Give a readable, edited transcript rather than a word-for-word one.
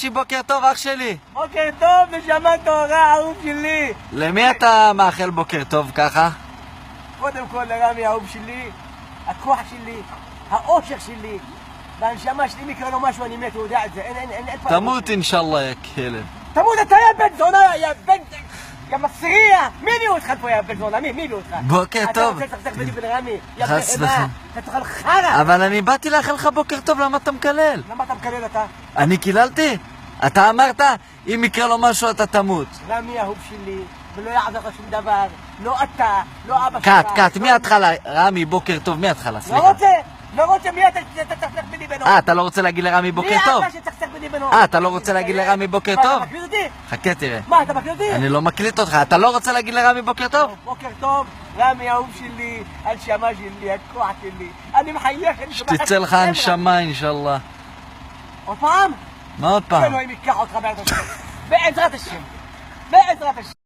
בוקר טוב אח שלי. בוקר טוב, נשמה טהורה, אהוב שלי. למי אתה מאחל בוקר טוב ככה? קודם כל לרמי האהוב שלי, הכוח שלי, האושר שלי, והנשמה שלי מקרה לו משהו אני מת, הוא יודע את זה, אין פעם. תמות אינשאללה יא כלב. תמות אתה יא בן זונה, יא בן... יא מסריח! מי הביאו אותך פה יא בן זונה? מי הביאו אותך? בוקר טוב. אתה רוצה לצחצח בני בן רמי? יא חס בהמה, וחלילה. אתה תאכל חרא! אבל אני באתי לאחל לך בוקר טוב, למה אתה מקלל? למה אתה מקלל אתה? אני קיללתי? אתה אמרת, אם יקרה לו משהו אתה תמות. רמי האהוב שלי, ולא יעזור לך שום דבר, לא אתה, לא אבא שלך. קאט, מההתחלה. רמי, בוקר טוב, מההתחלה, סליחה. לא רוצה, מי אתה שתצחצח בני בנו? אתה לא רוצה להגיד לרמי בוקר טוב? מי אתה שתצחצח בני בנו? אתה לא רוצה להגיד לרמי בוקר מה, טוב? אתה מקליט אותי? חכה תראה. מה, אתה מקליט אותי? אני לא מקליט אותך, אתה לא רוצה להגיד לרמי בוקר טוב? בוקר טוב, רמי האהוב שלי, הנשמה שלי, הכוח שלי. אני מחייך, אני שומע... שתצא לך הנשמה אינשאללה. עוד פעם? מה עוד פעם? אלוהים ייקח אותך בעזרת השם. בעזרת השם. בעזרת השם.